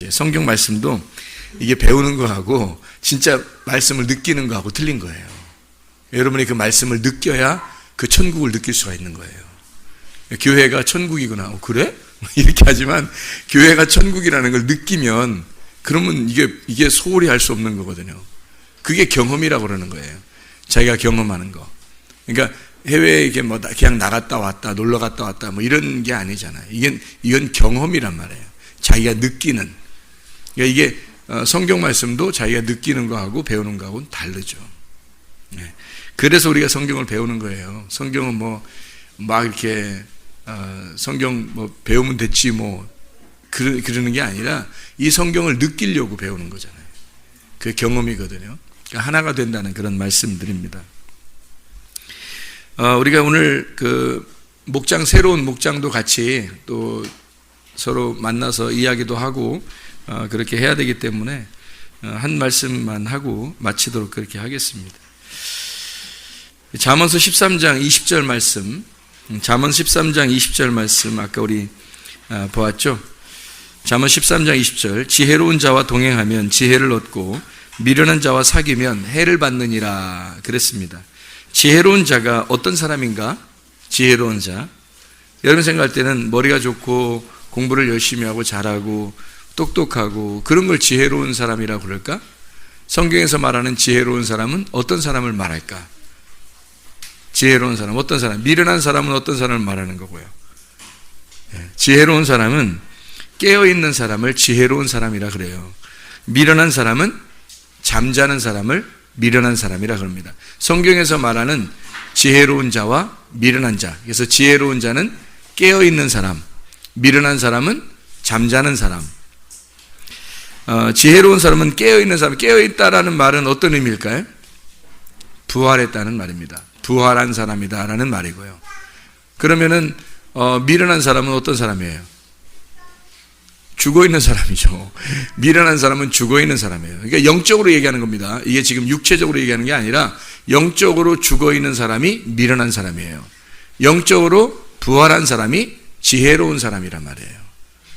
성경 말씀도 이게 배우는 거하고 진짜 말씀을 느끼는 거하고 틀린 거예요. 여러분이 그 말씀을 느껴야 그 천국을 느낄 수가 있는 거예요. 교회가 천국이구나. 그래? 이렇게 하지만 교회가 천국이라는 걸 느끼면 그러면 이게 소홀히 할 수 없는 거거든요. 그게 경험이라고 그러는 거예요. 자기가 경험하는 거. 그러니까 해외에 이게 뭐 그냥 나갔다 왔다, 놀러 갔다 왔다 뭐 이런 게 아니잖아요. 이건 경험이란 말이에요. 자기가 느끼는. 그러니까 이게 성경 말씀도 자기가 느끼는 거하고 배우는 거하고는 다르죠. 그래서 우리가 성경을 배우는 거예요. 성경은 막 이렇게 성경 배우면 됐지 그러는 게 아니라 이 성경을 느끼려고 배우는 거잖아요. 그 경험이거든요. 그러니까 하나가 된다는 그런 말씀드립니다. 우리가 오늘 새로운 목장도 같이 또 서로 만나서 이야기도 하고 그렇게 해야 되기 때문에 한 말씀만 하고 마치도록 그렇게 하겠습니다. 잠언서 13장 20절 말씀, 잠언 13장 20절 말씀 아까 우리 보았죠? 잠언 13장 20절, 지혜로운 자와 동행하면 지혜를 얻고 미련한 자와 사귀면 해를 받느니라 그랬습니다. 지혜로운 자가 어떤 사람인가? 지혜로운 자. 여러분 생각할 때는 머리가 좋고 공부를 열심히 하고 잘하고 똑똑하고 그런 걸 지혜로운 사람이라고 그럴까? 성경에서 말하는 지혜로운 사람은 어떤 사람을 말할까? 지혜로운 사람, 어떤 사람? 미련한 사람은 어떤 사람을 말하는 거고요? 지혜로운 사람은 깨어있는 사람을 지혜로운 사람이라 그래요. 미련한 사람은 잠자는 사람을 미련한 사람이라 그럽니다. 성경에서 말하는 지혜로운 자와 미련한 자. 그래서 지혜로운 자는 깨어있는 사람, 미련한 사람은 잠자는 사람. 지혜로운 사람은 깨어있는 사람. 깨어있다라는 말은 어떤 의미일까요? 부활했다는 말입니다. 부활한 사람이다라는 말이고요. 그러면은 미련한 사람은 어떤 사람이에요? 죽어있는 사람이죠. 미련한 사람은 죽어있는 사람이에요. 그러니까 영적으로 얘기하는 겁니다. 이게 지금 육체적으로 얘기하는 게 아니라 영적으로 죽어있는 사람이 미련한 사람이에요. 영적으로 부활한 사람이 지혜로운 사람이란 말이에요.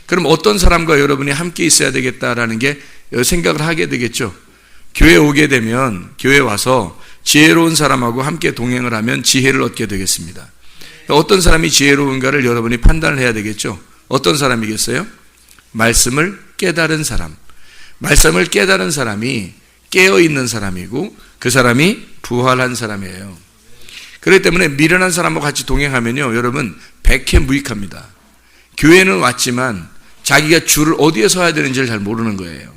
그럼 어떤 사람과 여러분이 함께 있어야 되겠다라는 게 생각을 하게 되겠죠. 교회 오게 되면 교회 와서 지혜로운 사람하고 함께 동행을 하면 지혜를 얻게 되겠습니다. 어떤 사람이 지혜로운가를 여러분이 판단을 해야 되겠죠. 어떤 사람이겠어요? 말씀을 깨달은 사람. 말씀을 깨달은 사람이 깨어있는 사람이고 그 사람이 부활한 사람이에요. 그렇기 때문에 미련한 사람과 같이 동행하면요, 여러분 백해무익합니다. 교회는 왔지만 자기가 줄을 어디에 서야 되는지를 잘 모르는 거예요.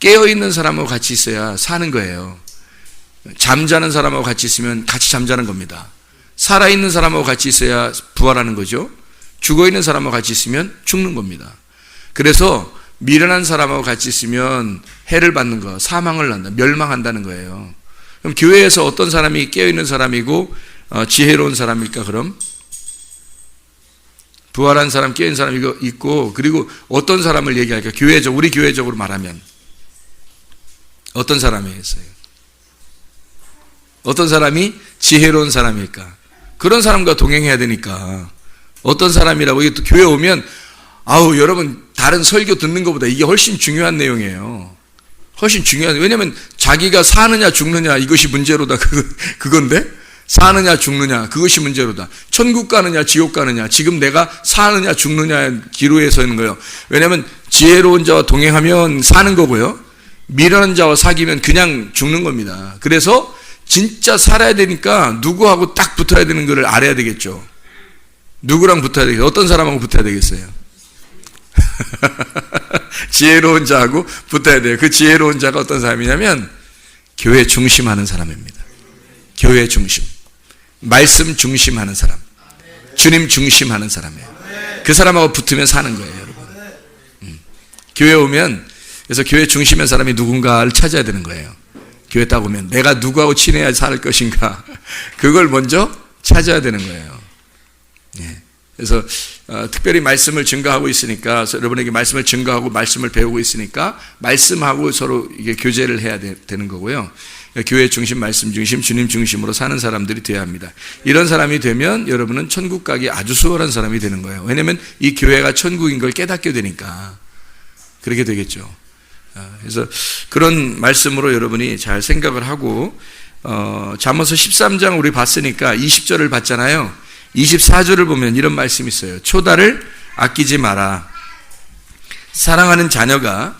깨어있는 사람하고 같이 있어야 사는 거예요. 잠자는 사람하고 같이 있으면 같이 잠자는 겁니다. 살아있는 사람하고 같이 있어야 부활하는 거죠. 죽어있는 사람하고 같이 있으면 죽는 겁니다. 그래서 미련한 사람하고 같이 있으면 해를 받는 거, 사망을 난다, 멸망한다는 거예요. 그럼 교회에서 어떤 사람이 깨어있는 사람이고 지혜로운 사람일까? 그럼 부활한 사람, 깨어있는 사람이 있고, 그리고 어떤 사람을 얘기할까? 우리 교회적으로 말하면 어떤 사람이겠어요? 어떤 사람이 지혜로운 사람일까? 그런 사람과 동행해야 되니까. 어떤 사람이라고, 이게 또 교회 오면 여러분 다른 설교 듣는 것보다 이게 훨씬 중요한 내용이에요. 훨씬 중요한. 왜냐하면 자기가 사느냐 죽느냐 이것이 문제로다. 그건데 사느냐 죽느냐 그것이 문제로다. 천국 가느냐 지옥 가느냐, 지금 내가 사느냐 죽느냐 기로에 서 있는 거예요. 왜냐하면 지혜로운 자와 동행하면 사는 거고요, 미련한 자와 사귀면 그냥 죽는 겁니다. 그래서 진짜 살아야 되니까 누구하고 딱 붙어야 되는 것을 알아야 되겠죠. 누구랑 붙어야 되겠어요? 어떤 사람하고 붙어야 되겠어요? 지혜로운 자하고 붙어야 돼요. 그 지혜로운 자가 어떤 사람이냐면 교회 중심하는 사람입니다. 교회 중심, 말씀 중심하는 사람, 주님 중심하는 사람이에요. 그 사람하고 붙으면 사는 거예요, 여러분. 교회 오면, 그래서 교회 중심의 사람이 누군가를 찾아야 되는 거예요. 교회 딱 오면 내가 누구하고 친해야 살 것인가, 그걸 먼저 찾아야 되는 거예요. 그래서 특별히 말씀을 증거하고 있으니까, 여러분에게 말씀을 증거하고 말씀을 배우고 있으니까 말씀하고 서로 이게 교제를 해야 되는 거고요. 교회 중심, 말씀 중심, 주님 중심으로 사는 사람들이 되어야 합니다. 이런 사람이 되면 여러분은 천국 가기 아주 수월한 사람이 되는 거예요. 왜냐하면 이 교회가 천국인 걸 깨닫게 되니까. 그렇게 되겠죠. 그래서 그런 말씀으로 여러분이 잘 생각을 하고, 잠언서 13장 우리 봤으니까 20절을 봤잖아요. 24절을 보면 이런 말씀이 있어요. 초다를 아끼지 마라. 사랑하는 자녀가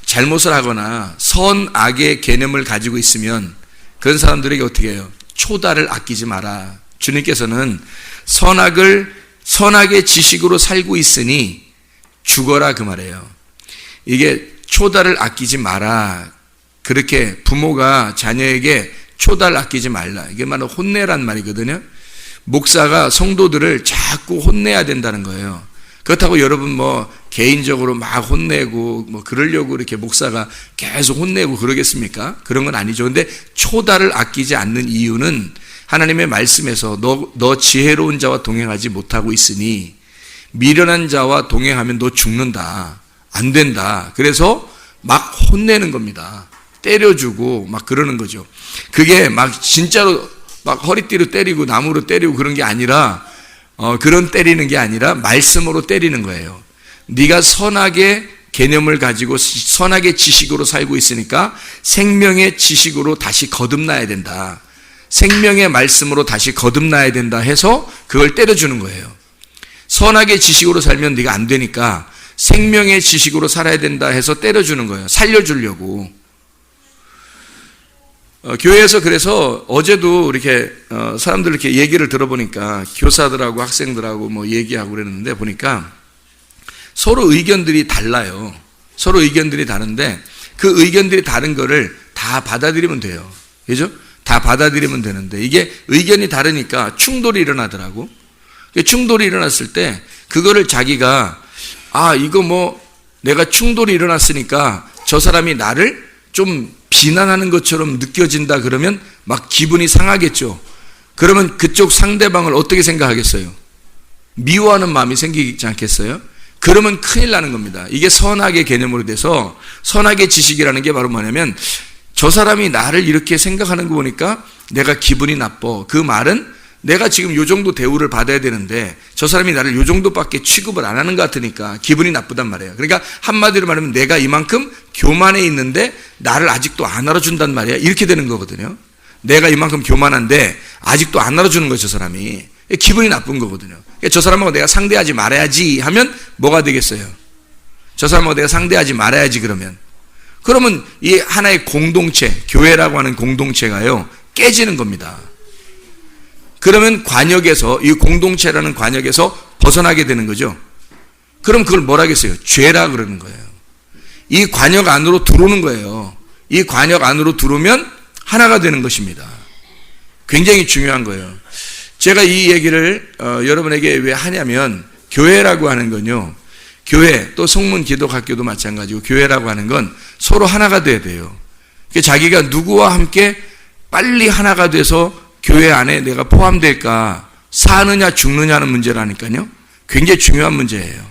잘못을 하거나 선악의 개념을 가지고 있으면 그런 사람들에게 어떻게 해요? 초다를 아끼지 마라. 주님께서는 선악의 지식으로 살고 있으니 죽어라 그 말이에요. 이게 초다를 아끼지 마라. 그렇게 부모가 자녀에게 초다를 아끼지 말라. 이게 바로 혼내란 말이거든요. 목사가 성도들을 자꾸 혼내야 된다는 거예요. 그렇다고 여러분 개인적으로 막 혼내고 그러려고 이렇게 목사가 계속 혼내고 그러겠습니까? 그런 건 아니죠. 근데 초다를 아끼지 않는 이유는 하나님의 말씀에서 너 지혜로운 자와 동행하지 못하고 있으니 미련한 자와 동행하면 너 죽는다. 안 된다. 그래서 막 혼내는 겁니다. 때려주고 막 그러는 거죠. 그게 막 진짜로 막 허리띠로 때리고 나무로 때리고 그런 게 아니라 그런 때리는 게 아니라 말씀으로 때리는 거예요. 네가 선악의 개념을 가지고 선악의 지식으로 살고 있으니까 생명의 지식으로 다시 거듭나야 된다. 생명의 말씀으로 다시 거듭나야 된다 해서 그걸 때려주는 거예요. 선악의 지식으로 살면 네가 안 되니까 생명의 지식으로 살아야 된다 해서 때려주는 거예요. 살려주려고. 교회에서 그래서 어제도 이렇게 사람들 이렇게 얘기를 들어보니까 교사들하고 학생들하고 얘기하고 그랬는데 보니까 서로 의견들이 달라요. 서로 의견들이 다른데 그 의견들이 다른 거를 다 받아들이면 돼요. 그죠? 다 받아들이면 되는데 이게 의견이 다르니까 충돌이 일어나더라고. 충돌이 일어났을 때 그거를 자기가 이거 내가 충돌이 일어났으니까 저 사람이 나를 좀 비난하는 것처럼 느껴진다 그러면 막 기분이 상하겠죠. 그러면 그쪽 상대방을 어떻게 생각하겠어요? 미워하는 마음이 생기지 않겠어요? 그러면 큰일 나는 겁니다. 이게 선악의 개념으로 돼서 선악의 지식이라는 게 바로 뭐냐면 저 사람이 나를 이렇게 생각하는 거 보니까 내가 기분이 나빠. 그 말은 내가 지금 요 정도 대우를 받아야 되는데 저 사람이 나를 요 정도밖에 취급을 안 하는 것 같으니까 기분이 나쁘단 말이에요. 그러니까 한마디로 말하면 내가 이만큼 교만해 있는데 나를 아직도 안 알아준단 말이야. 이렇게 되는 거거든요. 내가 이만큼 교만한데 아직도 안 알아주는 거죠, 저 사람이. 기분이 나쁜 거거든요. 저 사람하고 내가 상대하지 말아야지 하면 뭐가 되겠어요? 저 사람하고 내가 상대하지 말아야지 그러면 이 하나의 공동체, 교회라고 하는 공동체가요, 깨지는 겁니다. 그러면 관역에서, 이 공동체라는 관역에서 벗어나게 되는 거죠. 그럼 그걸 뭐라 하겠어요? 죄라 그러는 거예요. 이 관역 안으로 들어오는 거예요. 이 관역 안으로 들어오면 하나가 되는 것입니다. 굉장히 중요한 거예요. 제가 이 얘기를 여러분에게 왜 하냐면 교회라고 하는 건요. 교회 또 성문 기독학교도 마찬가지고 교회라고 하는 건 서로 하나가 돼야 돼요. 자기가 누구와 함께 빨리 하나가 돼서 교회 안에 내가 포함될까 사느냐 죽느냐는 문제라니까요. 굉장히 중요한 문제예요.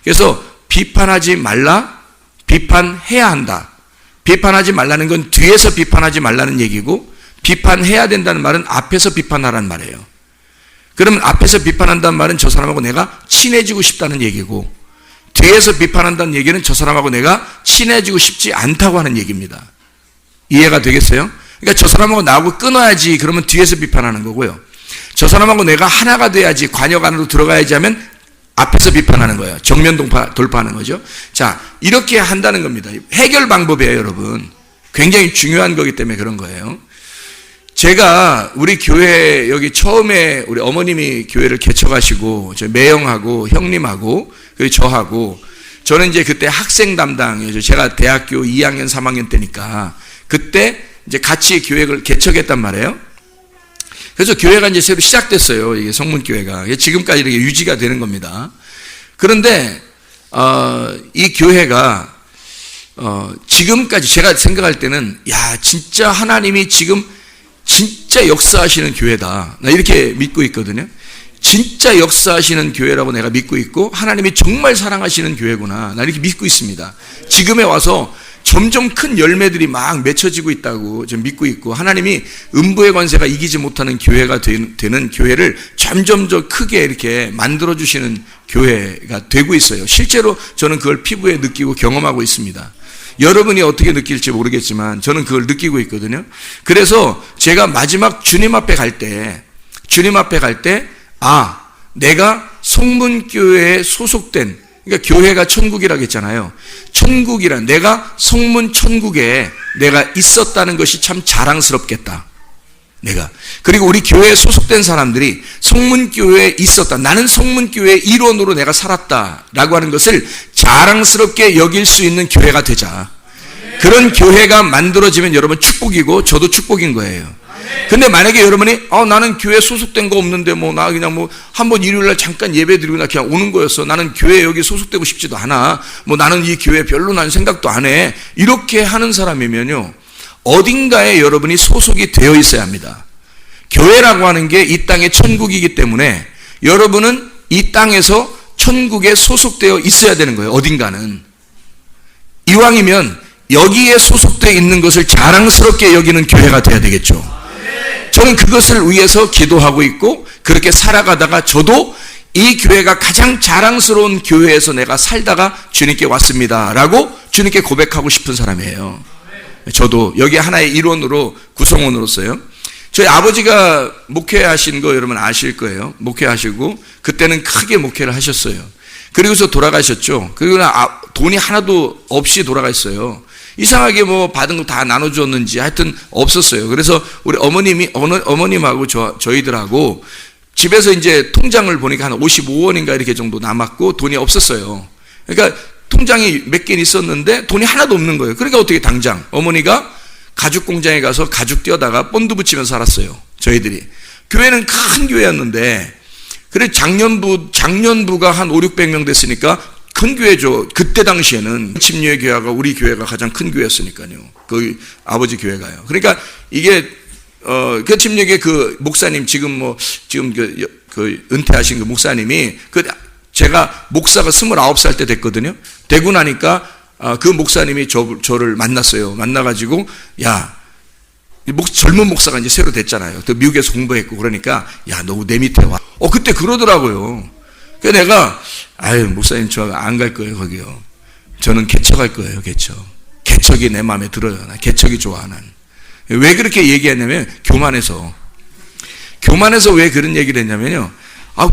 그래서 비판하지 말라, 비판해야 한다. 비판하지 말라는 건 뒤에서 비판하지 말라는 얘기고 비판해야 된다는 말은 앞에서 비판하라는 말이에요. 그러면 앞에서 비판한다는 말은 저 사람하고 내가 친해지고 싶다는 얘기고 뒤에서 비판한다는 얘기는 저 사람하고 내가 친해지고 싶지 않다고 하는 얘기입니다. 이해가 되겠어요? 그러니까 저 사람하고 나하고 끊어야지 그러면 뒤에서 비판하는 거고요. 저 사람하고 내가 하나가 돼야지 관역 안으로 들어가야지 하면 앞에서 비판하는 거예요. 정면 돌파하는 거죠. 자, 이렇게 한다는 겁니다. 해결 방법이에요, 여러분. 굉장히 중요한 거기 때문에 그런 거예요. 제가 우리 교회 여기 처음에 우리 어머님이 교회를 개척하시고 저 매형하고 형님하고 그리고 저하고 저는 이제 그때 학생 담당이죠. 제가 대학교 2학년 3학년 때니까 그때 이제 같이 교회를 개척했단 말이에요. 그래서 교회가 이제 새로 시작됐어요. 이게 성문교회가 지금까지 이렇게 유지가 되는 겁니다. 그런데 이 교회가 지금까지 제가 생각할 때는 진짜 하나님이 지금 진짜 역사하시는 교회다. 나 이렇게 믿고 있거든요. 진짜 역사하시는 교회라고 내가 믿고 있고 하나님이 정말 사랑하시는 교회구나. 나 이렇게 믿고 있습니다. 지금에 와서 점점 큰 열매들이 막 맺혀지고 있다고 좀 믿고 있고, 하나님이 음부의 권세가 이기지 못하는 교회가 되는 교회를 점점 더 크게 이렇게 만들어주시는 교회가 되고 있어요. 실제로 저는 그걸 피부에 느끼고 경험하고 있습니다. 여러분이 어떻게 느낄지 모르겠지만 저는 그걸 느끼고 있거든요. 그래서 제가 마지막 주님 앞에 갈 때, 내가 성문교회에 소속된, 그러니까 교회가 천국이라고 했잖아요. 천국이란, 내가 성문 천국에 내가 있었다는 것이 참 자랑스럽겠다. 그리고 우리 교회에 소속된 사람들이 성문교회에 있었다, 나는 성문교회의 일원으로 내가 살았다라고 하는 것을 자랑스럽게 여길 수 있는 교회가 되자. 그런 교회가 만들어지면 여러분 축복이고 저도 축복인 거예요. 근데 만약에 여러분이 나는 교회 소속된 거 없는데 나 그냥 한번 일요일날 잠깐 예배 드리고 나 그냥 오는 거였어, 나는 교회 여기 소속되고 싶지도 않아, 나는 이 교회 별로 난 생각도 안 해, 이렇게 하는 사람이면요, 어딘가에 여러분이 소속이 되어 있어야 합니다. 교회라고 하는 게 이 땅의 천국이기 때문에 여러분은 이 땅에서 천국에 소속되어 있어야 되는 거예요. 어딘가는. 이왕이면 여기에 소속되어 있는 것을 자랑스럽게 여기는 교회가 돼야 되겠죠. 저는 그것을 위해서 기도하고 있고 그렇게 살아가다가 저도 이 교회가 가장 자랑스러운 교회에서 내가 살다가 주님께 왔습니다 라고 주님께 고백하고 싶은 사람이에요. 저도 여기 하나의 일원으로, 구성원으로서요. 저희 아버지가 목회하신 거 여러분 아실 거예요. 목회하시고 그때는 크게 목회를 하셨어요. 그리고서 돌아가셨죠. 그리고 돈이 하나도 없이 돌아갔어요. 이상하게 받은 거 다 나눠줬는지 하여튼 없었어요. 그래서 우리 어머님하고 저희들하고 집에서 이제 통장을 보니까 한 55원인가 이렇게 정도 남았고 돈이 없었어요. 그러니까 통장이 몇 개 있었는데 돈이 하나도 없는 거예요. 그러니까 어떻게 당장 어머니가 가죽 공장에 가서 가죽 띄어다가 본드 붙이면서 살았어요. 저희들이. 교회는 큰 교회였는데, 그래 장년부가 한 500-600명 됐으니까 큰 교회죠. 그때 당시에는 침례 교회가 우리 교회가 가장 큰 교회였으니까요. 그 아버지 교회가요. 그러니까 이게 그 침례교회 그 목사님 지금 그 은퇴하신 그 목사님이 제가 목사가 29살 때 됐거든요. 되고 나니까 그 목사님이 저를 만났어요. 만나가지고 젊은 목사가 이제 새로 됐잖아요. 또 미국에서 공부했고 그러니까 너 내 밑에 와. 그때 그러더라고요. 그래서 내가 목사님 저 안 갈 거예요 거기요. 저는 개척할 거예요. 개척이 내 마음에 들어요. 나 개척이 좋아. 난. 왜 그렇게 얘기했냐면 교만해서 왜 그런 얘기를 했냐면요.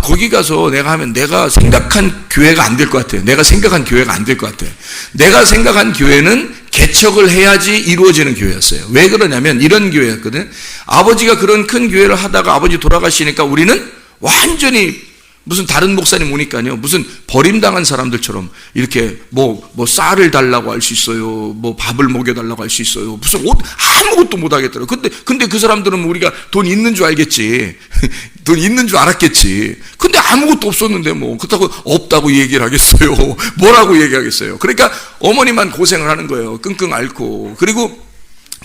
거기 가서 내가 생각한 교회가 안 될 것 같아요. 내가 생각한 교회가 안 될 것 같아요. 내가 생각한 교회는 개척을 해야지 이루어지는 교회였어요. 왜 그러냐면 이런 교회였거든요. 아버지가 그런 큰 교회를 하다가 아버지 돌아가시니까 우리는 완전히 무슨 다른 목사님 오니까요, 무슨 버림당한 사람들처럼 이렇게 쌀을 달라고 할 수 있어요, 밥을 먹여달라고 할 수 있어요, 무슨 옷 아무것도 못 하겠더라고요. 근데 그 사람들은 우리가 돈 있는 줄 알겠지, 돈 있는 줄 알았겠지. 근데 아무것도 없었는데 그렇다고 없다고 얘기를 하겠어요? 뭐라고 얘기하겠어요? 그러니까 어머니만 고생을 하는 거예요. 끙끙 앓고. 그리고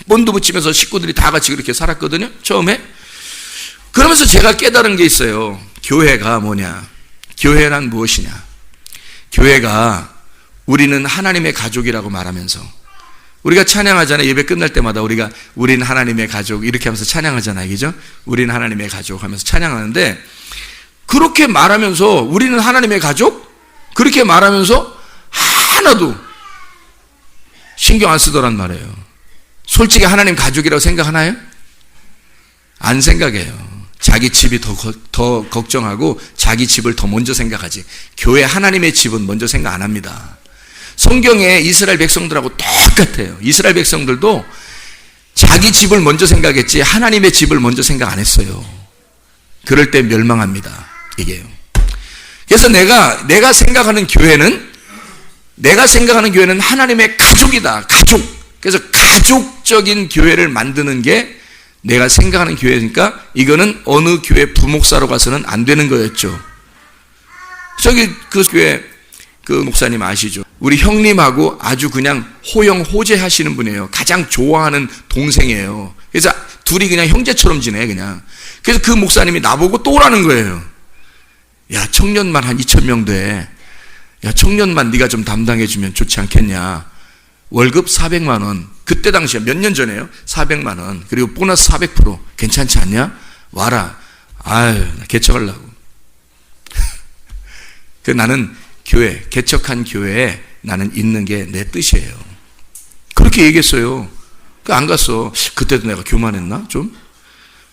본드 붙이면서 식구들이 다 같이 그렇게 살았거든요, 처음에. 그러면서 제가 깨달은 게 있어요. 교회가 뭐냐? 교회란 무엇이냐? 교회가 우리는 하나님의 가족이라고 말하면서, 우리가 찬양하잖아요. 예배 끝날 때마다 우리는 하나님의 가족 이렇게 하면서 찬양하잖아요. 그죠? 우리는 하나님의 가족 하면서 찬양하는데, 그렇게 말하면서 우리는 하나님의 가족? 그렇게 말하면서 하나도 신경 안 쓰더란 말이에요. 솔직히 하나님 가족이라고 생각하나요? 안 생각해요. 자기 집이 더 걱정하고 자기 집을 더 먼저 생각하지. 교회 하나님의 집은 먼저 생각 안 합니다. 성경에 이스라엘 백성들하고 똑같아요. 이스라엘 백성들도 자기 집을 먼저 생각했지 하나님의 집을 먼저 생각 안 했어요. 그럴 때 멸망합니다. 이게요. 그래서 내가 생각하는 교회는 하나님의 가족이다. 가족. 그래서 가족적인 교회를 만드는 게 내가 생각하는 교회니까 이거는 어느 교회 부목사로 가서는 안 되는 거였죠. 저기 그 교회 그 목사님 아시죠? 우리 형님하고 아주 그냥 호영호재 하시는 분이에요. 가장 좋아하는 동생이에요. 그래서 둘이 그냥 형제처럼 지내 그냥. 그래서 그 목사님이 나보고 또 오라는 거예요. 야, 청년만 한 2,000명 돼. 야, 청년만 네가 좀 담당해 주면 좋지 않겠냐. 월급 400만 원. 그때 당시에 몇 년 전에요. 400만 원. 그리고 보너스 400%. 괜찮지 않냐? 와라. 아유, 나 개척하려고. 그 나는 교회, 개척한 교회에 나는 있는 게 내 뜻이에요. 그렇게 얘기했어요. 안 갔어. 그때도 내가 교만했나? 좀?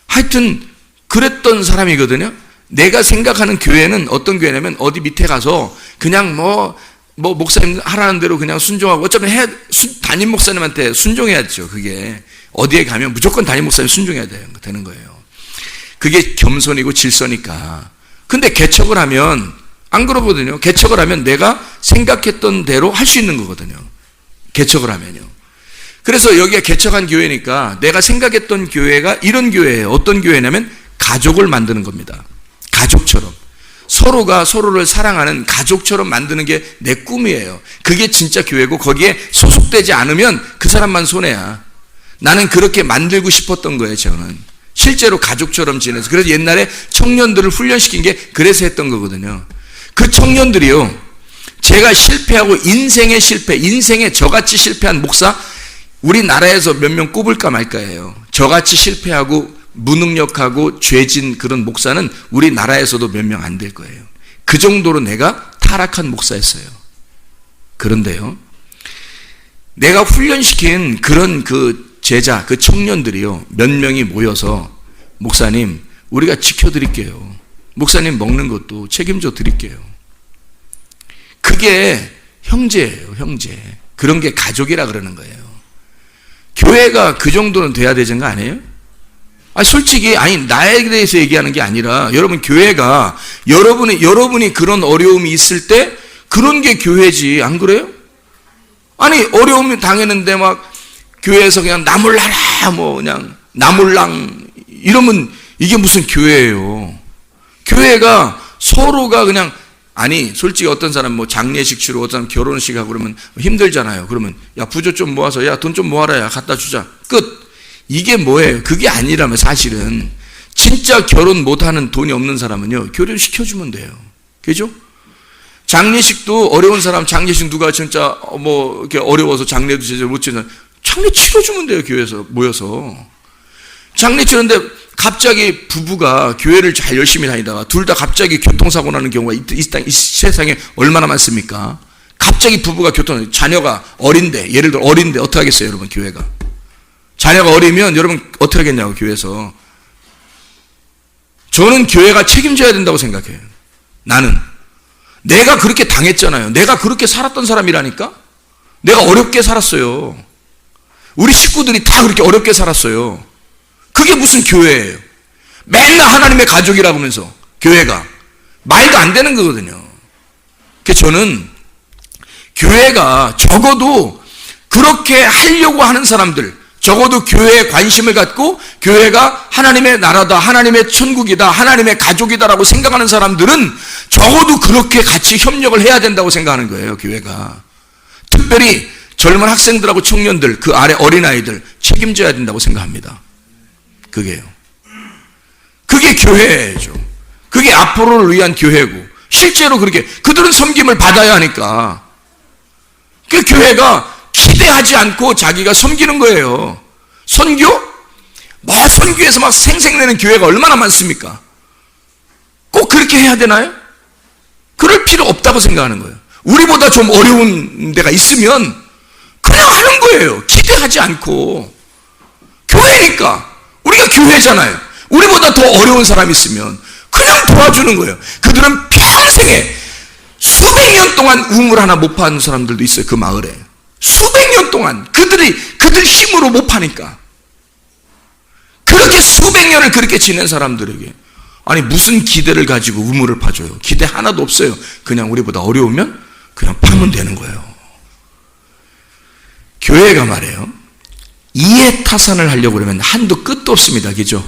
하여튼 그랬던 사람이거든요. 내가 생각하는 교회는 어떤 교회냐면 어디 밑에 가서 그냥 뭐 목사님 하라는 대로 그냥 순종하고 어차피 담임 목사님한테 순종해야죠. 그게 어디에 가면 무조건 담임 목사님 순종해야 되는 거예요. 그게 겸손이고 질서니까. 근데 개척을 하면 안 그러거든요. 개척을 하면 내가 생각했던 대로 할 수 있는 거거든요. 개척을 하면요. 그래서 여기가 개척한 교회니까 내가 생각했던 교회가 이런 교회예요. 어떤 교회냐면 가족을 만드는 겁니다. 가족처럼. 서로가 서로를 사랑하는 가족처럼 만드는 게 내 꿈이에요. 그게 진짜 교회고 거기에 소속되지 않으면 그 사람만 손해야. 나는 그렇게 만들고 싶었던 거예요. 저는. 실제로 가족처럼 지내서. 그래서 옛날에 청년들을 훈련시킨 게 그래서 했던 거거든요. 그 청년들이요. 제가 실패하고 인생에 저같이 실패한 목사 우리나라에서 몇 명 꼽을까 말까예요. 저같이 실패하고 무능력하고 죄진 그런 목사는 우리나라에서도 몇 명 안 될 거예요. 그 정도로 내가 타락한 목사였어요. 그런데요, 내가 훈련시킨 그런 그 제자, 그 청년들이요, 몇 명이 모여서 목사님, 우리가 지켜드릴게요. 목사님 먹는 것도 책임져 드릴게요. 그게 형제예요, 형제. 그런 게 가족이라 그러는 거예요. 교회가 그 정도는 돼야 되는 거 아니에요? 솔직히, 나에 대해서 얘기하는 게 아니라, 여러분, 교회가, 여러분이 그런 어려움이 있을 때, 그런 게 교회지, 안 그래요? 어려움이 당했는데 막, 교회에서 그냥 나몰라라, 그냥, 나몰랑, 이러면, 이게 무슨 교회예요? 교회가 서로가 그냥, 솔직히 어떤 사람 장례식 치르고 어떤 사람 결혼식 하고 그러면 힘들잖아요. 그러면, 야, 부조 좀 모아서, 야, 돈 좀 모아라, 야, 갖다 주자. 끝. 이게 뭐예요? 그게 아니라면 사실은 진짜 결혼 못하는 돈이 없는 사람은요, 결혼시켜주면 돼요. 그죠? 장례식도 어려운 사람 장례식 누가 진짜 이렇게 어려워서 장례도 제대로 못 치는 장례 치러주면 돼요. 교회에서 모여서 장례 치는데 갑자기 부부가 교회를 잘 열심히 다니다가 둘 다 갑자기 교통사고 나는 경우가 이 세상에 얼마나 많습니까? 갑자기 부부가 자녀가 어린데, 예를 들어 어린데 어떻게 하겠어요, 여러분? 교회가 자녀가 어리면 여러분 어떻게 하겠냐고, 교회에서. 저는 교회가 책임져야 된다고 생각해요. 나는 내가 그렇게 당했잖아요. 내가 그렇게 살았던 사람이라니까. 내가 어렵게 살았어요. 우리 식구들이 다 그렇게 어렵게 살았어요. 그게 무슨 교회예요? 맨날 하나님의 가족이라고 하면서 교회가 말도 안 되는 거거든요. 그래서 저는 교회가 적어도 그렇게 하려고 하는 사람들, 적어도 교회에 관심을 갖고 교회가 하나님의 나라다, 하나님의 천국이다, 하나님의 가족이다라고 생각하는 사람들은 적어도 그렇게 같이 협력을 해야 된다고 생각하는 거예요. 교회가 특별히 젊은 학생들하고 청년들, 그 아래 어린아이들 책임져야 된다고 생각합니다. 그게 교회죠. 그게 앞으로를 위한 교회고, 실제로 그렇게 그들은 섬김을 받아야 하니까 그 교회가 기대하지 않고 자기가 섬기는 거예요. 선교? 선교에서 막 생색내는 교회가 얼마나 많습니까? 꼭 그렇게 해야 되나요? 그럴 필요 없다고 생각하는 거예요. 우리보다 좀 어려운 데가 있으면 그냥 하는 거예요. 기대하지 않고. 교회니까. 우리가 교회잖아요. 우리보다 더 어려운 사람이 있으면 그냥 도와주는 거예요. 그들은 평생에 수백 년 동안 우물 하나 못 파는 사람들도 있어요. 그 마을에. 수백 년 동안 그들 힘으로 못 파니까. 그렇게 수백 년을 그렇게 지낸 사람들에게 무슨 기대를 가지고 우물을 파줘요? 기대 하나도 없어요. 그냥 우리보다 어려우면 그냥 파면 되는 거예요. 교회가 말이에요, 이해타산을 하려고 그러면 한도 끝도 없습니다. 그죠?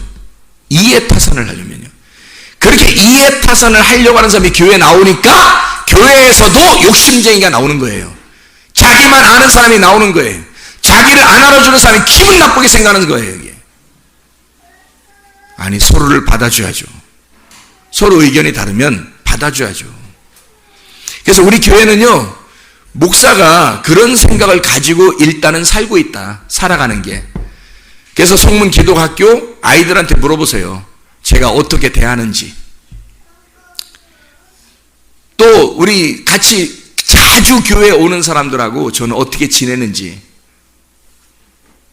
이해타산을 하려면요. 그렇게 이해타산을 하려고 하는 사람이 교회에 나오니까 교회에서도 욕심쟁이가 나오는 거예요. 자기만 아는 사람이 나오는 거예요. 자기를 안 알아주는 사람이 기분 나쁘게 생각하는 거예요. 이게. 서로를 받아줘야죠. 서로 의견이 다르면 받아줘야죠. 그래서 우리 교회는요, 목사가 그런 생각을 가지고 일단은 살고 있다. 살아가는 게. 그래서 성문 기독학교 아이들한테 물어보세요. 제가 어떻게 대하는지. 또 우리 같이 자주 교회에 오는 사람들하고 저는 어떻게 지내는지.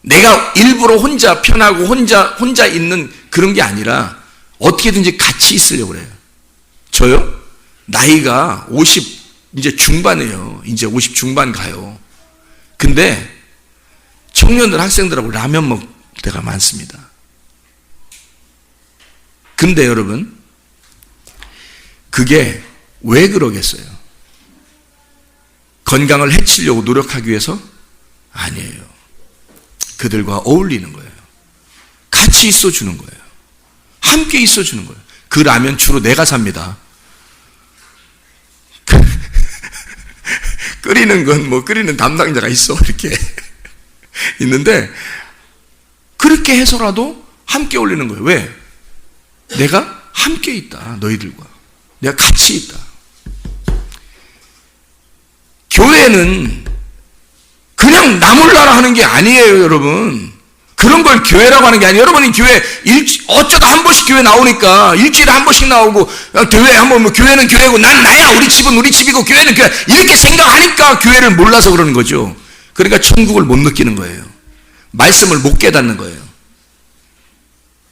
내가 일부러 혼자 편하고 혼자 있는 그런 게 아니라 어떻게든지 같이 있으려고 그래요. 저요? 나이가 50 이제 중반이에요. 이제 50 중반 가요. 근데 청년들 학생들하고 라면 먹을 때가 많습니다. 근데 여러분, 그게 왜 그러겠어요? 건강을 해치려고 노력하기 위해서? 아니에요. 그들과 어울리는 거예요. 같이 있어주는 거예요. 함께 있어주는 거예요. 그 라면 주로 내가 삽니다. 끓이는 건 뭐 끓이는 담당자가 있어. 이렇게 있는데 그렇게 해서라도 함께 올리는 거예요. 왜? 내가 함께 있다. 너희들과. 내가 같이 있다. 교회는 그냥 나 몰라라 하는 게 아니에요, 여러분. 그런 걸 교회라고 하는 게 아니에요. 여러분이 교회 어쩌다 한 번씩 교회 나오니까 일주일에 한 번씩 나오고 교회 한번 뭐 교회는 교회고 난 나야. 우리 집은 우리 집이고 교회는 교회. 이렇게 생각하니까 교회를 몰라서 그러는 거죠. 그러니까 천국을 못 느끼는 거예요. 말씀을 못 깨닫는 거예요.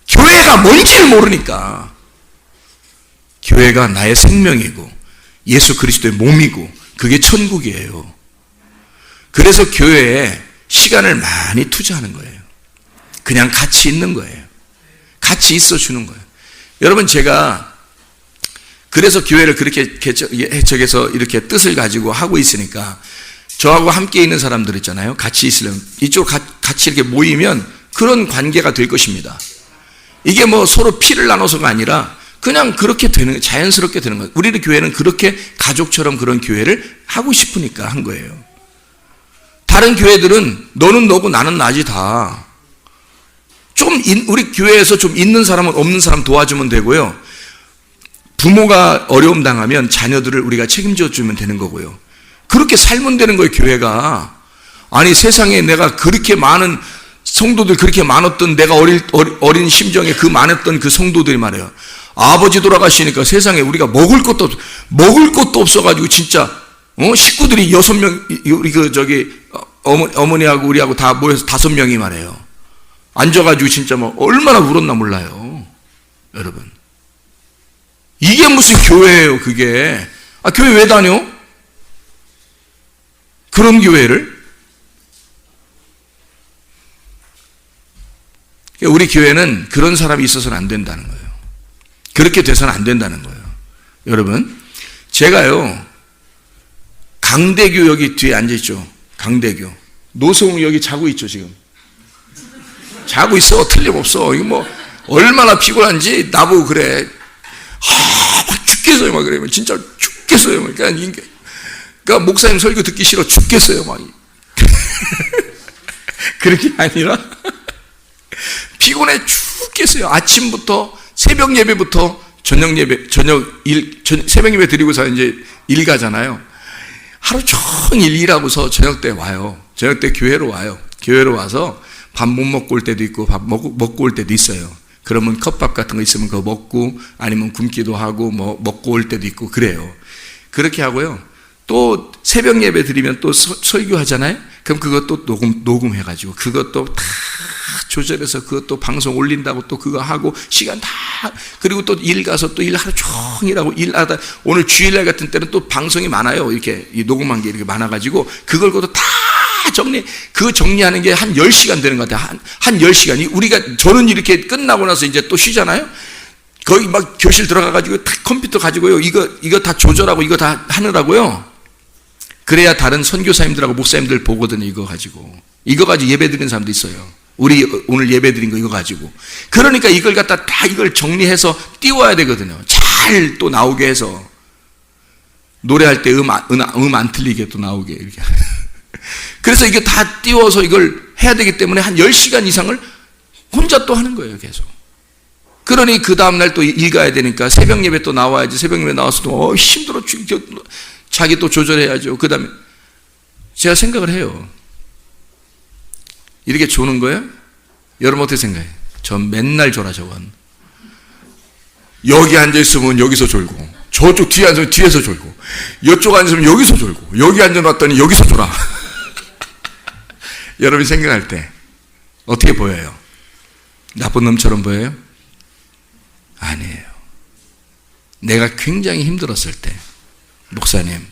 교회가 뭔지를 모르니까. 교회가 나의 생명이고 예수 그리스도의 몸이고 그게 천국이에요. 그래서 교회에 시간을 많이 투자하는 거예요. 그냥 같이 있는 거예요. 같이 있어주는 거예요. 여러분, 제가 그래서 교회를 그렇게 개척해서 이렇게 뜻을 가지고 하고 있으니까 저하고 함께 있는 사람들 있잖아요. 같이 있으려면 이쪽 같이 이렇게 모이면 그런 관계가 될 것입니다. 이게 뭐 서로 피를 나눠서가 아니라 그냥 그렇게 되는, 자연스럽게 되는 거예요. 우리 교회는 그렇게 가족처럼 그런 교회를 하고 싶으니까 한 거예요. 다른 교회들은 너는 너고 나는 나지 다. 우리 교회에서 좀 있는 사람은 없는 사람 도와주면 되고요. 부모가 어려움 당하면 자녀들을 우리가 책임져 주면 되는 거고요. 그렇게 살면 되는 거예요, 교회가. 아니, 세상에 내가 그렇게 많은 성도들 그렇게 많았던 내가 어린 심정에 그 많았던 그 성도들이 말이에요. 아버지 돌아가시니까 세상에 우리가 먹을 것도 없어가지고 진짜 식구들이 6명 우리 어머니하고 우리하고 다 모여서 5명이 말이에요. 앉아가지고 진짜 뭐 얼마나 울었나 몰라요, 여러분. 이게 무슨 교회예요, 그게. 아, 교회 왜 다녀? 그런 교회를? 우리 교회는 그런 사람이 있어서는 안 된다는 거예요. 그렇게 돼서는 안 된다는 거예요. 여러분, 제가요, 강대교 여기 뒤에 앉아있죠. 강대교. 노성우 여기 자고 있죠, 지금. 자고 있어. 틀림없어. 이거 뭐, 얼마나 피곤한지 나보고 그래. 막 죽겠어요. 막 그래요. 진짜 죽겠어요. 그러니까 목사님 설교 듣기 싫어. 죽겠어요. 막. 그런 게 아니라, 피곤해 죽겠어요. 아침부터, 새벽 예배부터 저녁 예배, 새벽 예배 드리고서 이제 일 가잖아요. 하루 종일 일하고서 저녁 때 와요. 저녁 때 교회로 와요. 교회로 와서 밥 못 먹고 올 때도 있고 밥 먹고 올 때도 있어요. 그러면 컵밥 같은 거 있으면 그거 먹고 아니면 굶기도 하고 뭐 먹고 올 때도 있고 그래요. 그렇게 하고요. 또 새벽 예배 드리면 또 설교하잖아요. 그럼 그것도 녹음해가지고 그것도 다 조절해서 그것도 방송 올린다고 또 그거 하고 시간 다 그리고 또 일 가서 또 일 하루 종일 하고 일하다 오늘 주일날 같은 때는 또 방송이 많아요. 이렇게 녹음한 게 이렇게 많아가지고 그걸 다 정리하는 게 한 10시간 되는 것 같아요. 한 10시간. 저는 이렇게 끝나고 나서 이제 또 쉬잖아요. 거기 막 교실 들어가가지고 다 컴퓨터 가지고요. 이거 다 조절하고 이거 다 하느라고요. 그래야 다른 선교사님들하고 목사님들 보거든요. 이거 가지고 예배 드리는 사람도 있어요. 우리 오늘 예배 드린 거 이거 가지고. 그러니까 이걸 갖다 다 이걸 정리해서 띄워야 되거든요. 잘 또 나오게 해서. 노래할 때 음 안 틀리게 또 나오게 이렇게. 그래서 이게 다 띄워서 이걸 해야 되기 때문에 한 10시간 이상을 혼자 또 하는 거예요, 계속. 그러니 그 다음날 또 일 가야 되니까 새벽 예배 또 나와야지. 새벽 예배 나와서 또 힘들어 자기 또 조절해야죠. 그 다음에 제가 생각을 해요. 이렇게 조는 거예요? 여러분 어떻게 생각해요? 전 맨날 졸아 저건. 여기 앉아있으면 여기서 졸고, 저쪽 뒤에 앉으면 뒤에서 졸고, 이쪽 앉으면 여기서 졸고, 여기 앉아놨더니 여기서 졸아. 여러분이 생각할 때 어떻게 보여요? 나쁜 놈처럼 보여요? 아니에요. 내가 굉장히 힘들었을 때, 목사님,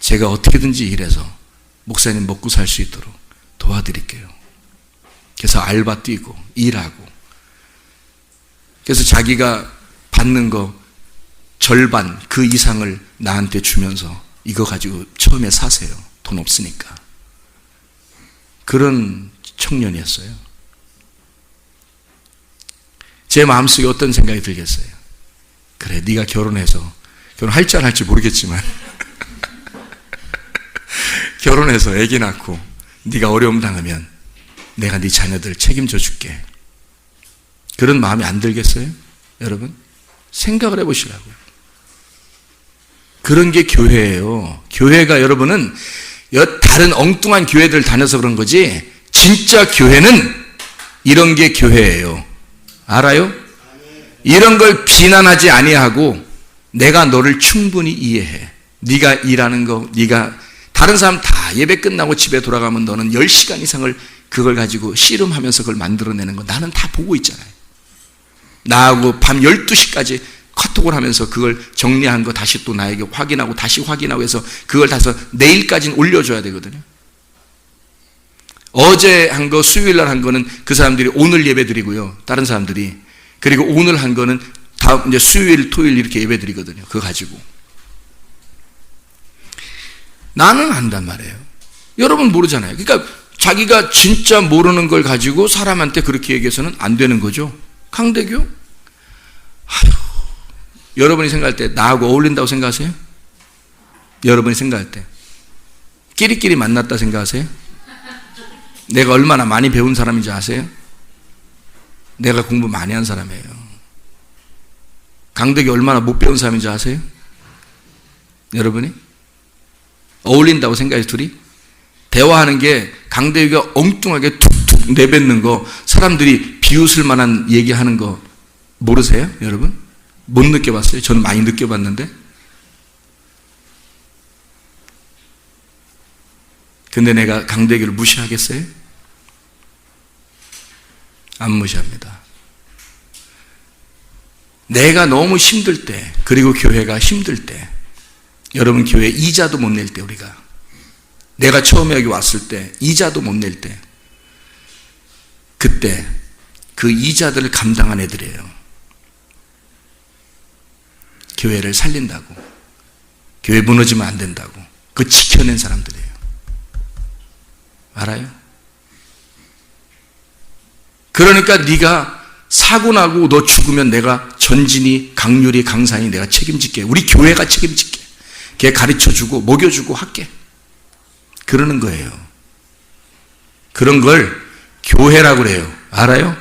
제가 어떻게든지 일해서 목사님 먹고 살 수 있도록 도와드릴게요. 그래서 알바 뛰고 일하고, 그래서 자기가 받는 거 절반 그 이상을 나한테 주면서 이거 가지고 처음에 사세요. 돈 없으니까. 그런 청년이었어요. 제 마음속에 어떤 생각이 들겠어요? 그래, 네가 결혼해서, 결혼할지 안 할지 모르겠지만 결혼해서 아기 낳고 네가 어려움 당하면 내가 네 자녀들 책임져 줄게. 그런 마음이 안 들겠어요? 여러분 생각을 해보시라고요. 그런 게 교회예요. 교회가, 여러분은 다른 엉뚱한 교회들 다녀서 그런 거지, 진짜 교회는 이런 게 교회예요. 알아요? 이런 걸 비난하지 아니하고 내가 너를 충분히 이해해. 네가 일하는 거, 네가 다른 사람 다 예배 끝나고 집에 돌아가면 너는 10시간 이상을 그걸 가지고 씨름하면서 그걸 만들어내는 거 나는 다 보고 있잖아요. 나하고 밤 12시까지 카톡을 하면서 그걸 정리한 거 다시 또 나에게 확인하고 다시 확인하고 해서 그걸 다서 내일까지는 올려줘야 되거든요. 어제 한 거, 수요일 날 한 거는 그 사람들이 오늘 예배 드리고요. 다른 사람들이. 그리고 오늘 한 거는 다음 이제 수요일, 토요일 이렇게 예배 드리거든요. 그거 가지고. 나는 안단 말이에요. 여러분 모르잖아요. 그러니까 자기가 진짜 모르는 걸 가지고 사람한테 그렇게 얘기해서는 안 되는 거죠. 강대규? 아휴, 여러분이 생각할 때 나하고 어울린다고 생각하세요? 여러분이 생각할 때 끼리끼리 만났다 생각하세요? 내가 얼마나 많이 배운 사람인지 아세요? 내가 공부 많이 한 사람이에요. 강대규 얼마나 못 배운 사람인지 아세요? 여러분이? 어울린다고 생각해요, 둘이? 대화하는 게 강대규가 엉뚱하게 툭툭 내뱉는 거, 사람들이 비웃을 만한 얘기하는 거 모르세요? 여러분? 못 느껴봤어요? 저는 많이 느껴봤는데. 근데 내가 강대규를 무시하겠어요? 안 무시합니다. 내가 너무 힘들 때, 그리고 교회가 힘들 때, 여러분 교회 이자도 못 낼 때, 우리가 내가 처음에 여기 왔을 때 이자도 못 낼 때, 그때 그 이자들을 감당한 애들이에요. 교회를 살린다고, 교회 무너지면 안 된다고 그 지켜낸 사람들이에요. 알아요? 그러니까 네가 사고 나고 너 죽으면 내가 전진이, 강률이, 강산이 내가 책임질게. 우리 교회가 책임질게. 걔 가르쳐주고 먹여주고 할게. 그러는 거예요. 그런 걸 교회라고 그래요. 알아요?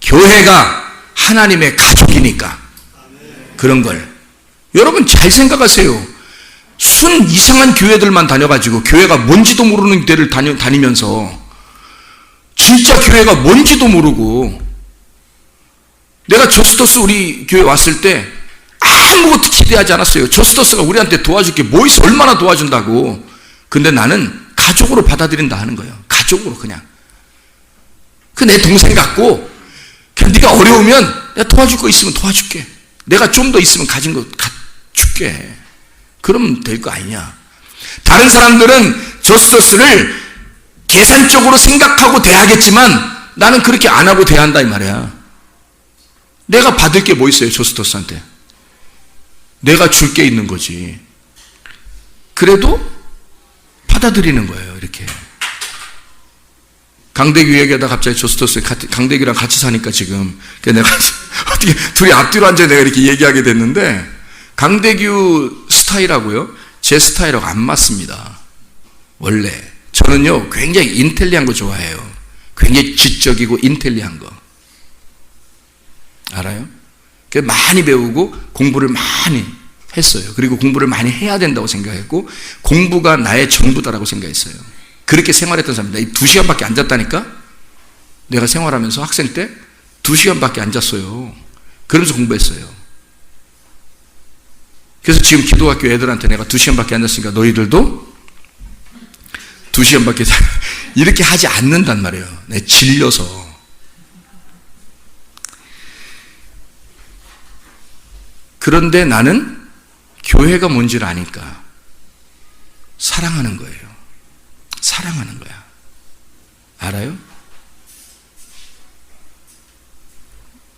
교회가 하나님의 가족이니까 그런 걸. 여러분 잘 생각하세요. 순 이상한 교회들만 다녀가지고 교회가 뭔지도 모르는 데를 다니면서 진짜 교회가 뭔지도 모르고. 내가 저스터스 우리 교회 왔을 때 아무것도 기대하지 않았어요. 저스터스가 우리한테 도와줄 게 뭐 있어, 얼마나 도와준다고. 근데 나는 가족으로 받아들인다 하는 거예요. 가족으로 그냥. 그 내 동생 같고, 그냥 네가 어려우면 내가 도와줄 거 있으면 도와줄게. 내가 좀 더 있으면 가진 거 줄게. 그러면 될 거 아니냐. 다른 사람들은 저스터스를 계산적으로 생각하고 대하겠지만 나는 그렇게 안 하고 대한다 이 말이야. 내가 받을 게 뭐 있어요, 저스터스한테. 내가 줄 게 있는 거지. 그래도 받아들이는 거예요, 이렇게. 강대규 얘기하다 갑자기 저스터스, 강대규랑 같이 사니까 지금, 내가 어떻게 둘이 앞뒤로 앉아 내가 이렇게 얘기하게 됐는데, 강대규 스타일하고요, 제 스타일하고 안 맞습니다. 원래. 저는요, 굉장히 인텔리한 거 좋아해요. 굉장히 지적이고 인텔리한 거. 알아요? 많이 배우고 공부를 많이 했어요. 그리고 공부를 많이 해야 된다고 생각했고 공부가 나의 전부다라고 생각했어요. 그렇게 생활했던 사람입니다. 2시간밖에 앉았다니까? 내가 생활하면서 학생 때 2시간밖에 앉았어요. 그러면서 공부했어요. 그래서 지금 기도학교 애들한테 내가 2시간밖에 앉았으니까 너희들도 2시간밖에 이렇게 하지 않는단 말이에요. 내 질려서. 그런데 나는 교회가 뭔지를 아니까 사랑하는 거예요. 사랑하는 거야. 알아요?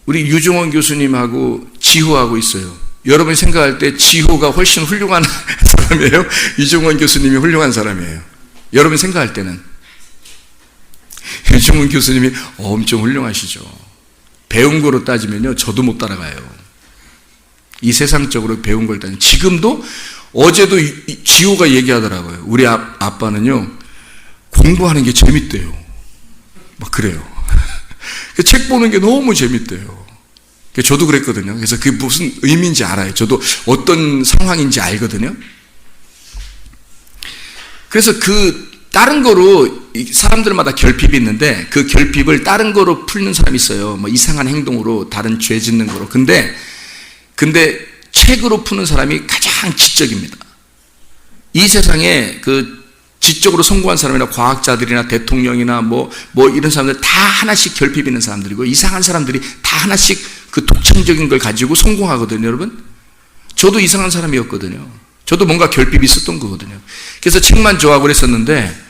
우리 유종원 교수님하고 지호하고 있어요. 여러분이 생각할 때 지호가 훨씬 훌륭한 사람이에요? 유종원 교수님이 훌륭한 사람이에요? 여러분이 생각할 때는 유종원 교수님이 엄청 훌륭하시죠. 배운 거로 따지면요 저도 못 따라가요. 이 세상적으로 배운 걸 따지면 지금도 어제도 지호가 얘기하더라고요. 우리 아빠는요 공부하는 게 재밌대요. 막 그래요. 책 보는 게 너무 재밌대요. 저도 그랬거든요. 그래서 그게 무슨 의미인지 알아요. 저도 어떤 상황인지 알거든요. 그래서 다른 거로 사람들마다 결핍이 있는데 그 결핍을 다른 거로 풀는 사람이 있어요. 뭐 이상한 행동으로 다른 죄 짓는 거로. 근데 책으로 푸는 사람이 가장 지적입니다. 이 세상에 지적으로 성공한 사람이나 과학자들이나 대통령이나 뭐 이런 사람들 다 하나씩 결핍 있는 사람들이고 이상한 사람들이 다 하나씩 그 독창적인 걸 가지고 성공하거든요, 여러분. 저도 이상한 사람이었거든요. 저도 뭔가 결핍이 있었던 거거든요. 그래서 책만 좋아하고 그랬었는데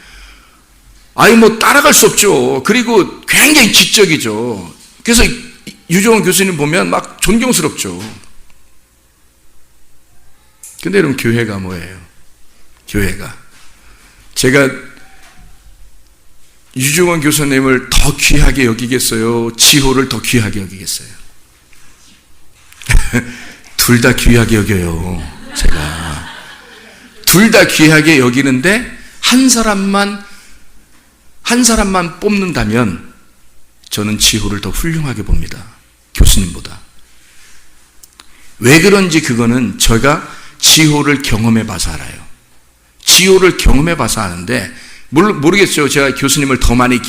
뭐 따라갈 수 없죠. 그리고 굉장히 지적이죠. 그래서 유종원 교수님 보면 막 존경스럽죠. 근데 여러분 교회가 뭐예요? 교회가 제가 유종원 교수님을 더 귀하게 여기겠어요? 지호를 더 귀하게 여기겠어요? 둘 다 귀하게 여겨요. 제가 둘 다 귀하게 여기는데 한 사람만 뽑는다면 저는 지호를 더 훌륭하게 봅니다. 교수님보다. 왜 그런지 그거는 제가 지호를 경험해 봐서 알아요. 지호를 경험해 봐서 아는데 모르겠어요. 제가 교수님을 더 많이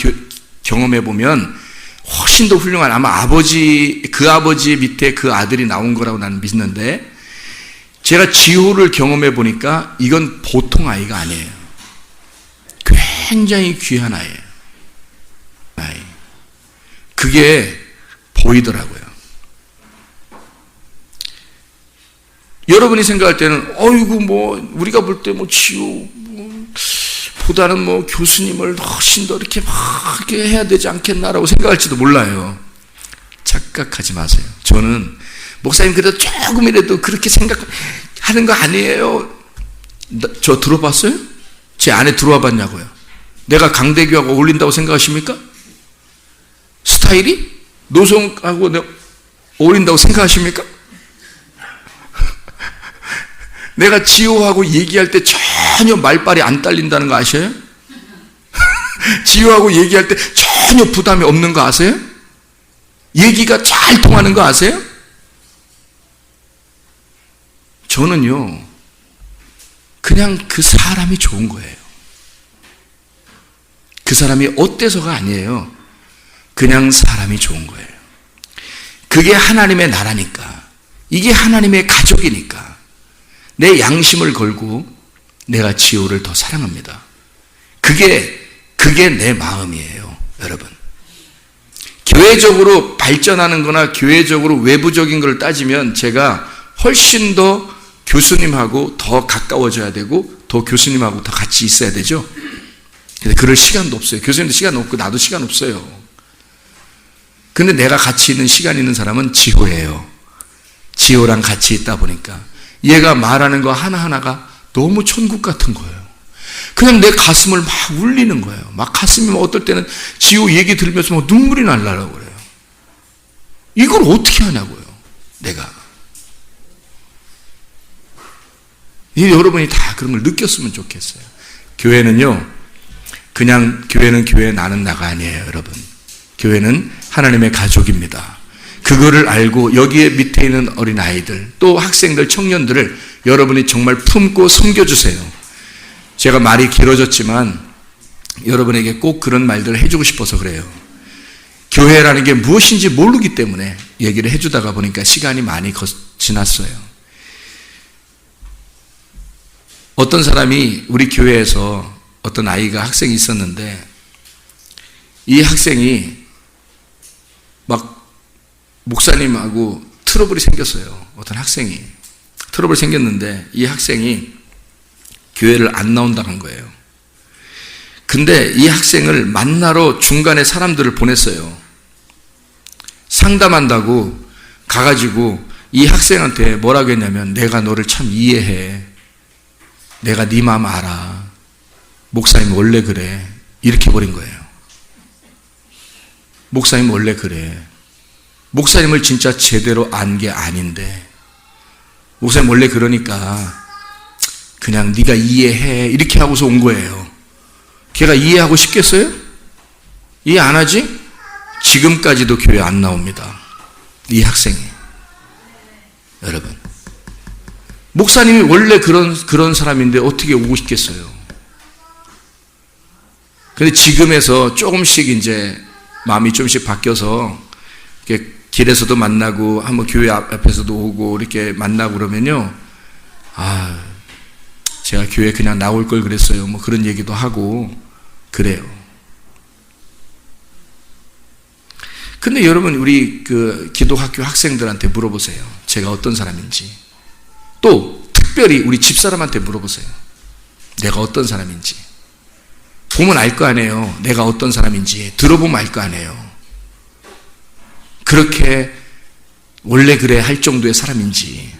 경험해 보면 훨씬 더 훌륭한 아마 그 아버지 밑에 그 아들이 나온 거라고 나는 믿는데 제가 지호를 경험해 보니까 이건 보통 아이가 아니에요. 굉장히 귀한 아이예요. 그게 보이더라고요. 여러분이 생각할 때는 우리가 볼 때 지호 보다는 교수님을 훨씬 더 이렇게 막 이렇게 해야 되지 않겠나라고 생각할지도 몰라요. 착각하지 마세요. 저는 목사님 그래도 조금이라도 그렇게 생각하는 거 아니에요. 저 들어봤어요? 제 안에 들어와 봤냐고요. 내가 강대규하고 어울린다고 생각하십니까? 스타일이? 노성하고 어울린다고 생각하십니까? 내가 지호하고 얘기할 때 전혀 말빨이 안 딸린다는 거 아셔요? 지호하고 얘기할 때 전혀 부담이 없는 거 아세요? 얘기가 잘 통하는 거 아세요? 저는요, 그냥 그 사람이 좋은 거예요. 그 사람이 어때서가 아니에요. 그냥 사람이 좋은 거예요. 그게 하나님의 나라니까. 이게 하나님의 가족이니까. 내 양심을 걸고 내가 지호를 더 사랑합니다. 그게 내 마음이에요, 여러분. 교회적으로 발전하는 거나 교회적으로 외부적인 걸 따지면 제가 훨씬 더 교수님하고 더 가까워져야 되고 더 교수님하고 더 같이 있어야 되죠. 근데 그럴 시간도 없어요. 교수님도 시간 없고 나도 시간 없어요. 근데 내가 같이 있는 시간 있는 사람은 지호예요. 지호랑 같이 있다 보니까 얘가 말하는 거 하나하나가 너무 천국 같은 거예요. 그냥 내 가슴을 막 울리는 거예요. 막 가슴이 어떨 때는 지호 얘기 들으면서 막 눈물이 날라고 그래요. 이걸 어떻게 하냐고요, 내가. 여러분이 다 그런 걸 느꼈으면 좋겠어요. 교회는요, 그냥 교회는 교회, 나는 나가 아니에요, 여러분. 교회는 하나님의 가족입니다. 그거를 알고 여기에 밑에 있는 어린아이들, 또 학생들, 청년들을 여러분이 정말 품고 섬겨주세요. 제가 말이 길어졌지만 여러분에게 꼭 그런 말들을 해주고 싶어서 그래요. 교회라는 게 무엇인지 모르기 때문에 얘기를 해주다가 보니까 시간이 많이 지났어요. 어떤 사람이 우리 교회에서 어떤 아이가 학생이 있었는데 이 학생이 막 목사님하고 트러블이 생겼어요. 어떤 학생이 트러블이 생겼는데 이 학생이 교회를 안 나온다고 한 거예요. 근데 이 학생을 만나러 중간에 사람들을 보냈어요. 상담한다고 가가지고 이 학생한테 뭐라고 했냐면 내가 너를 참 이해해. 내가 네 마음 알아. 목사님 원래 그래. 이렇게 버린 거예요. 목사님 원래 그래. 목사님을 진짜 제대로 안 게 아닌데 목사님 원래 그러니까 그냥 네가 이해해 이렇게 하고서 온 거예요. 걔가 이해하고 싶겠어요? 이해 안 하지? 지금까지도 교회 안 나옵니다. 이 학생이. 여러분, 목사님이 원래 그런 사람인데 어떻게 오고 싶겠어요? 근데 지금에서 조금씩 이제 마음이 조금씩 바뀌어서 이렇게 길에서도 만나고 한번 교회 앞에서도 오고 이렇게 만나고 그러면요, 아, 제가 교회 그냥 나올 걸 그랬어요. 뭐 그런 얘기도 하고 그래요. 근데 여러분, 우리 그 기독학교 학생들한테 물어보세요. 제가 어떤 사람인지. 또 특별히 우리 집사람한테 물어보세요. 내가 어떤 사람인지. 보면 알 거 아니에요. 내가 어떤 사람인지. 들어보면 알 거 아니에요. 그렇게 원래 그래 할 정도의 사람인지,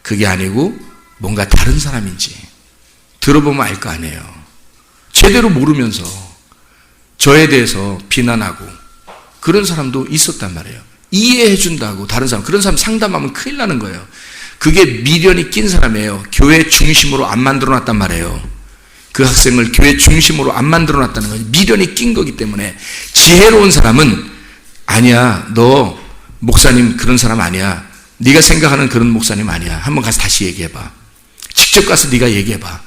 그게 아니고 뭔가 다른 사람인지 들어보면 알 거 아니에요. 제대로 모르면서 저에 대해서 비난하고 그런 사람도 있었단 말이에요. 이해해 준다고 다른 사람, 그런 사람 상담하면 큰일 나는 거예요. 그게 미련이 낀 사람이에요. 교회 중심으로 안 만들어 놨단 말이에요. 그 학생을 교회 중심으로 안 만들어 놨다는 거예요. 미련이 낀 거기 때문에. 지혜로운 사람은 아니야, 너 목사님 그런 사람 아니야. 네가 생각하는 그런 목사님 아니야. 한번 가서 다시 얘기해봐. 직접 가서 네가 얘기해봐.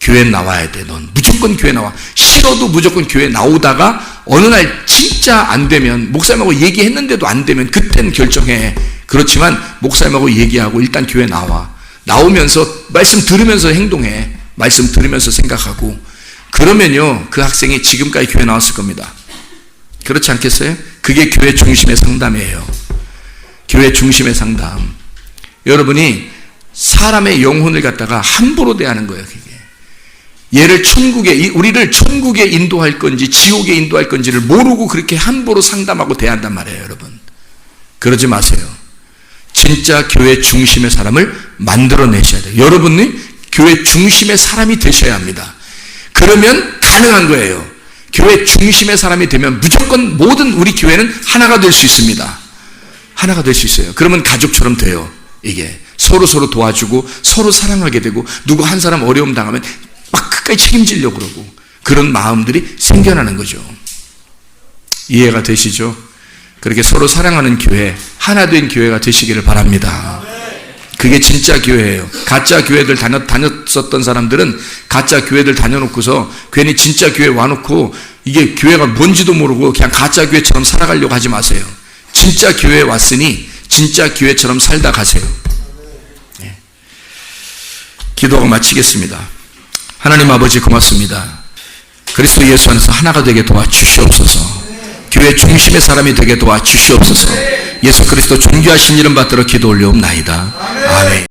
교회 나와야 돼. 넌 무조건 교회 나와. 싫어도 무조건 교회 나오다가 어느 날 진짜 안 되면, 목사님하고 얘기했는데도 안 되면 그땐 결정해. 그렇지만 목사님하고 얘기하고 일단 교회 나와. 나오면서 말씀 들으면서 행동해. 말씀 들으면서 생각하고. 그러면요, 그 학생이 지금까지 교회 나왔을 겁니다. 그렇지 않겠어요? 그게 교회 중심의 상담이에요. 교회 중심의 상담. 여러분이 사람의 영혼을 갖다가 함부로 대하는 거예요. 그게. 얘를 우리를 천국에 인도할 건지 지옥에 인도할 건지를 모르고 그렇게 함부로 상담하고 대한단 말이에요. 여러분, 그러지 마세요. 진짜 교회 중심의 사람을 만들어내셔야 돼요. 여러분이 교회 중심의 사람이 되셔야 합니다. 그러면 가능한 거예요. 교회 중심의 사람이 되면 무조건 모든 우리 교회는 하나가 될 수 있습니다. 하나가 될 수 있어요. 그러면 가족처럼 돼요. 이게 서로 도와주고 서로 사랑하게 되고, 누구 한 사람 어려움 당하면 막 끝까지 책임지려고 그러고, 그런 마음들이 생겨나는 거죠. 이해가 되시죠? 그렇게 서로 사랑하는 교회, 하나 된 교회가 되시기를 바랍니다. 그게 진짜 교회예요. 가짜 교회들 다녔었던 사람들은 가짜 교회들 다녀놓고서 괜히 진짜 교회 와놓고 이게 교회가 뭔지도 모르고 그냥 가짜 교회처럼 살아가려고 하지 마세요. 진짜 교회에 왔으니 진짜 교회처럼 살다 가세요. 네. 기도하고 마치겠습니다. 하나님 아버지 고맙습니다. 그리스도 예수 안에서 하나가 되게 도와주시옵소서. 교회 중심의 사람이 되게 도와주시옵소서. 예수 그리스도 존귀하신 이름 받들어 기도 올려옵나이다. 아멘.